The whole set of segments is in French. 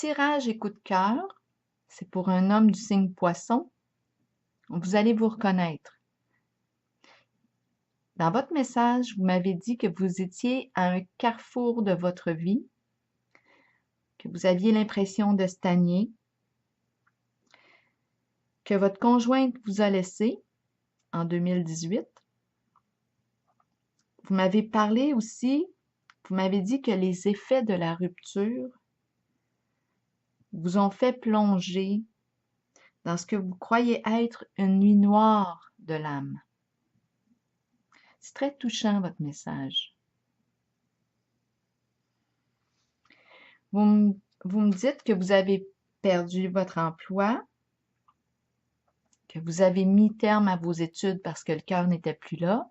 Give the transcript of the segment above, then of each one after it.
tirage et coup de cœur, c'est pour un homme du signe Poisson. Vous allez vous reconnaître. Dans votre message, vous m'avez dit que vous étiez à un carrefour de votre vie, que vous aviez l'impression de stagner, que votre conjointe vous a laissé en 2018. Vous m'avez parlé aussi, vous m'avez dit que les effets de la rupture vous ont fait plonger dans ce que vous croyez être une nuit noire de l'âme. C'est très touchant, votre message. Vous me dites que vous avez perdu votre emploi, que vous avez mis terme à vos études parce que le cœur n'était plus là,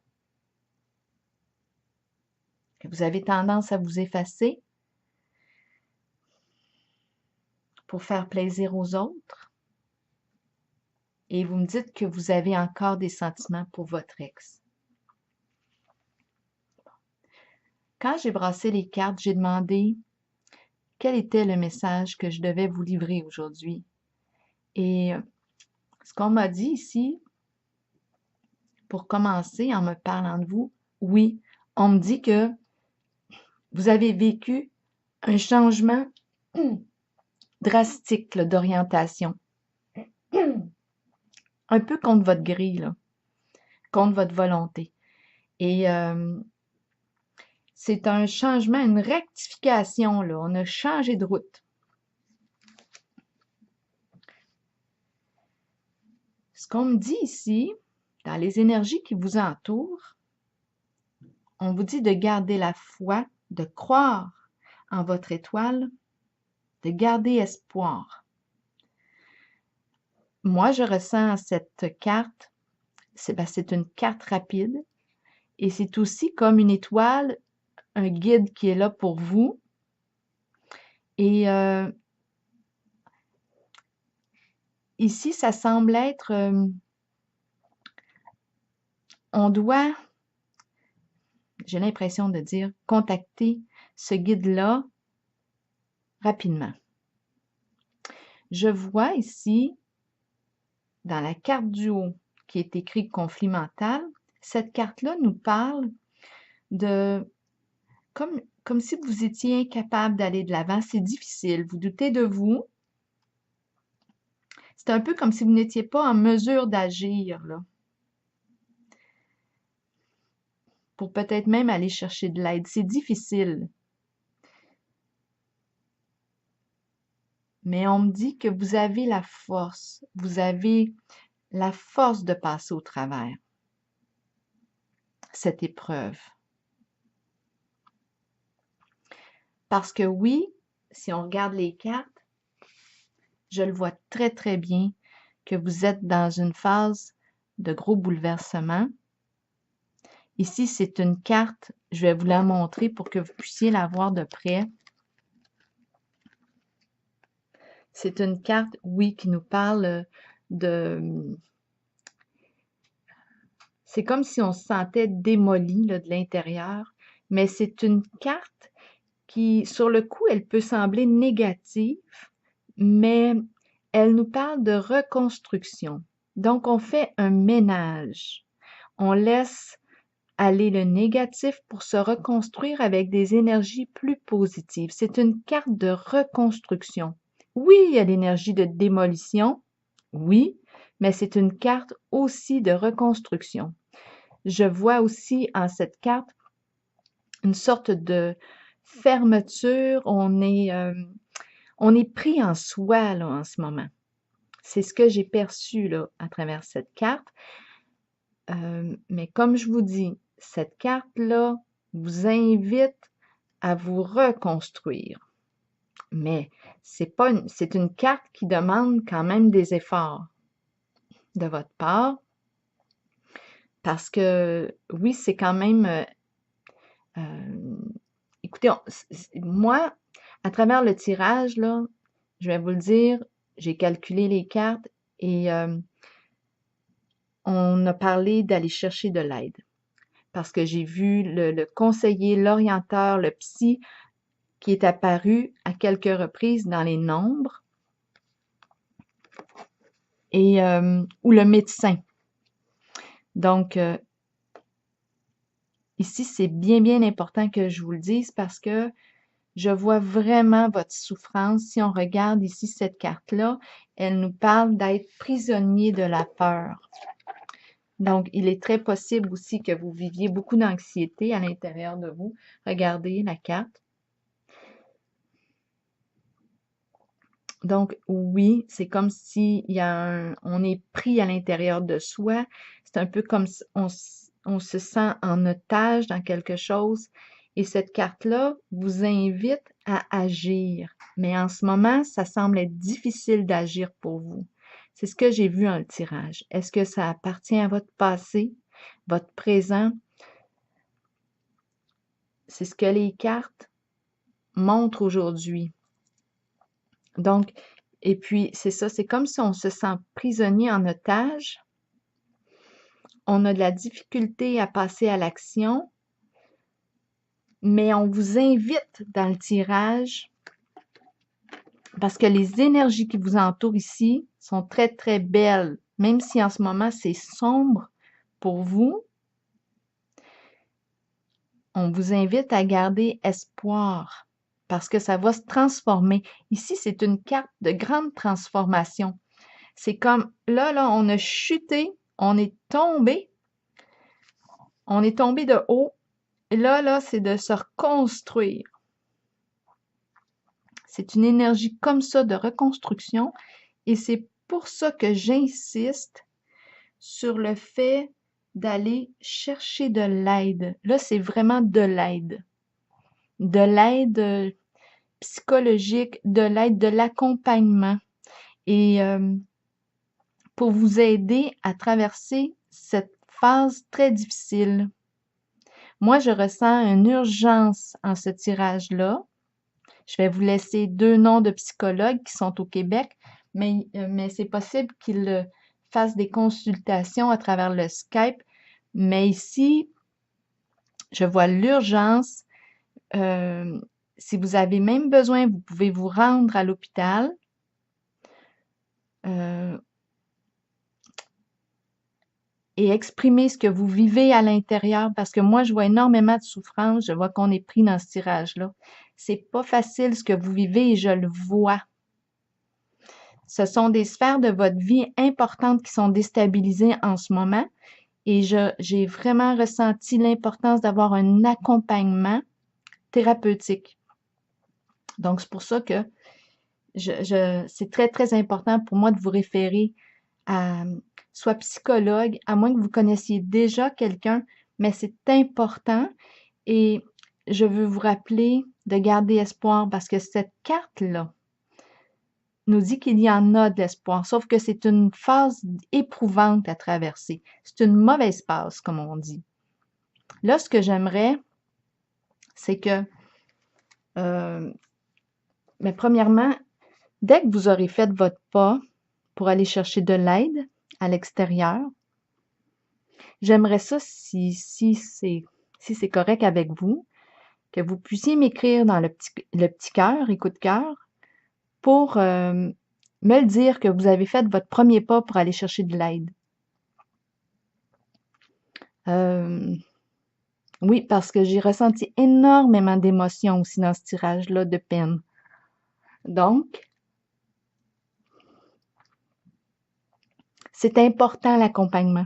que vous avez tendance à vous effacer pour faire plaisir aux autres. Et vous me dites que vous avez encore des sentiments pour votre ex. Quand j'ai brassé les cartes, j'ai demandé quel était le message que je devais vous livrer aujourd'hui. Et ce qu'on m'a dit ici, pour commencer en me parlant de vous, oui, on me dit que vous avez vécu un changement drastique d'orientation. Un peu contre votre grille, là, contre votre volonté. Et c'est un changement, une rectification, là. On a changé de route. Ce qu'on me dit ici, dans les énergies qui vous entourent, on vous dit de garder la foi, de croire en votre étoile, de garder espoir. Moi, je ressens cette carte, c'est une carte rapide et c'est aussi comme une étoile, un guide qui est là pour vous. Et ici, ça semble être, on doit, j'ai l'impression de dire, contacter ce guide-là rapidement. Je vois ici, dans la carte du haut, qui est écrit conflit mental, cette carte-là nous parle de, comme si vous étiez incapable d'aller de l'avant, c'est difficile, vous doutez de vous. C'est un peu comme si vous n'étiez pas en mesure d'agir, là, pour peut-être même aller chercher de l'aide. C'est difficile. Mais on me dit que vous avez la force de passer au travers cette épreuve. Parce que oui, si on regarde les cartes, je le vois très, très bien que vous êtes dans une phase de gros bouleversement. Ici, c'est une carte, je vais vous la montrer pour que vous puissiez la voir de près. C'est une carte, oui, qui nous parle de... C'est comme si on se sentait démoli là, de l'intérieur, mais c'est une carte qui, sur le coup, elle peut sembler négative, mais elle nous parle de reconstruction. Donc, on fait un ménage. On laisse aller le négatif pour se reconstruire avec des énergies plus positives. C'est une carte de reconstruction. Oui, il y a l'énergie de démolition, oui, mais c'est une carte aussi de reconstruction. Je vois aussi en cette carte une sorte de fermeture. On est pris en soi là, en ce moment. C'est ce que j'ai perçu là, à travers cette carte. Mais comme je vous dis, cette carte-là vous invite à vous reconstruire. Mais c'est une carte qui demande quand même des efforts de votre part. Parce que oui, c'est quand même écoutez, moi, à travers le tirage, là, je vais vous le dire, j'ai calculé les cartes et on a parlé d'aller chercher de l'aide. Parce que j'ai vu le conseiller, l'orienteur, le psy qui est apparu à quelques reprises dans les nombres, et ou le médecin. Donc, ici, c'est bien, bien important que je vous le dise parce que je vois vraiment votre souffrance. Si on regarde ici cette carte-là, elle nous parle d'être prisonnier de la peur. Donc, il est très possible aussi que vous viviez beaucoup d'anxiété à l'intérieur de vous. Regardez la carte. Donc, oui, c'est comme si on est pris à l'intérieur de soi. C'est un peu comme si on se sent en otage dans quelque chose. Et cette carte-là vous invite à agir. Mais en ce moment, ça semble être difficile d'agir pour vous. C'est ce que j'ai vu en le tirage. Est-ce que ça appartient à votre passé, votre présent? C'est ce que les cartes montrent aujourd'hui. Donc, et puis, c'est ça, c'est comme si on se sent prisonnier en otage. On a de la difficulté à passer à l'action, mais on vous invite dans le tirage parce que les énergies qui vous entourent ici sont très, très belles. Même si en ce moment, c'est sombre pour vous, on vous invite à garder espoir parce que ça va se transformer. Ici, c'est une carte de grande transformation. C'est comme là, on a chuté, on est tombé de haut. Et là, c'est de se reconstruire. C'est une énergie comme ça de reconstruction. Et c'est pour ça que j'insiste sur le fait d'aller chercher de l'aide. Là, c'est vraiment de l'aide. De l'aide psychologique, de l'aide, de l'accompagnement. Et pour vous aider à traverser cette phase très difficile. Moi, je ressens une urgence en ce tirage-là. Je vais vous laisser 2 noms de psychologues qui sont au Québec, mais c'est possible qu'ils fassent des consultations à travers le Skype. Mais ici, je vois l'urgence. Si vous avez même besoin, vous pouvez vous rendre à l'hôpital. Et exprimer ce que vous vivez à l'intérieur, parce que moi, je vois énormément de souffrance, je vois qu'on est pris dans ce tirage-là. C'est pas facile ce que vous vivez et je le vois. Ce sont des sphères de votre vie importantes qui sont déstabilisées en ce moment et j'ai vraiment ressenti l'importance d'avoir un accompagnement thérapeutique. Donc, c'est pour ça que c'est très, très important pour moi de vous référer à soit psychologue, à moins que vous connaissiez déjà quelqu'un, mais c'est important et je veux vous rappeler de garder espoir parce que cette carte-là nous dit qu'il y en a de l'espoir, sauf que c'est une phase éprouvante à traverser. C'est une mauvaise passe, comme on dit. Là, ce que j'aimerais, c'est que, mais premièrement, dès que vous aurez fait votre pas pour aller chercher de l'aide à l'extérieur, j'aimerais ça, si c'est correct avec vous, que vous puissiez m'écrire dans le petit cœur, écoute cœur, pour me le dire que vous avez fait votre premier pas pour aller chercher de l'aide. Oui, parce que j'ai ressenti énormément d'émotions aussi dans ce tirage-là de peine. Donc, c'est important l'accompagnement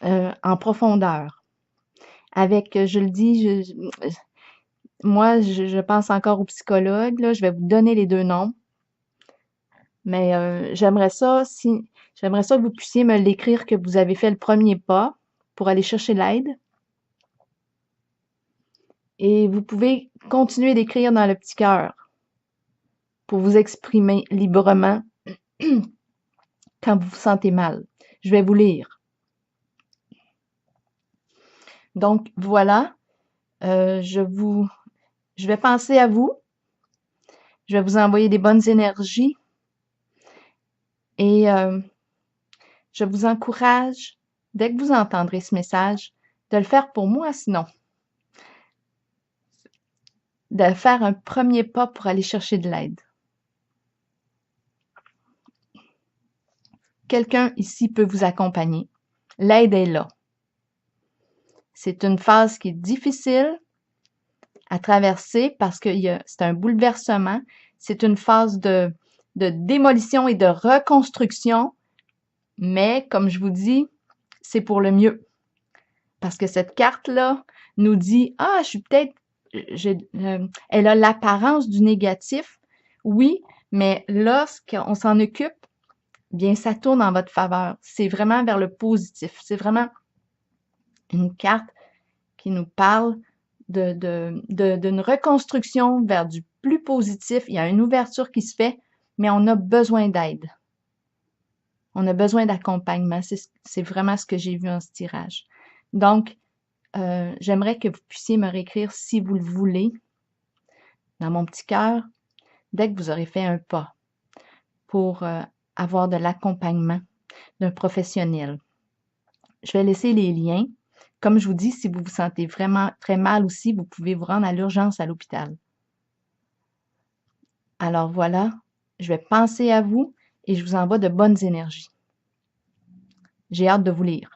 en profondeur. Avec, je le dis, moi, je pense encore au psychologue, là, je vais vous donner les 2 noms. Mais j'aimerais ça que vous puissiez me l'écrire que vous avez fait le premier pas pour aller chercher l'aide. Et vous pouvez continuer d'écrire dans le petit cœur pour vous exprimer librement quand vous vous sentez mal. Je vais vous lire. Donc voilà, je vais penser à vous. Je vais vous envoyer des bonnes énergies et je vous encourage, dès que vous entendrez ce message, de le faire pour moi sinon. de faire un premier pas pour aller chercher de l'aide. Quelqu'un ici peut vous accompagner. L'aide est là. C'est une phase qui est difficile à traverser parce que c'est un bouleversement. C'est une phase de démolition et de reconstruction. Mais, comme je vous dis, c'est pour le mieux. Parce que cette carte-là nous dit, ah, je suis peut-être, elle a l'apparence du négatif. Oui, mais lorsqu'on s'en occupe, bien, ça tourne en votre faveur. C'est vraiment vers le positif. C'est vraiment une carte qui nous parle d'une reconstruction vers du plus positif. Il y a une ouverture qui se fait, mais on a besoin d'aide. On a besoin d'accompagnement. C'est vraiment ce que j'ai vu en ce tirage. Donc, j'aimerais que vous puissiez me réécrire si vous le voulez dans mon petit cœur dès que vous aurez fait un pas pour avoir de l'accompagnement d'un professionnel. Je vais laisser les liens. Comme je vous dis, si vous vous sentez vraiment très mal aussi, vous pouvez vous rendre à l'urgence à l'hôpital. Alors voilà, je vais penser à vous et je vous envoie de bonnes énergies. J'ai hâte de vous lire.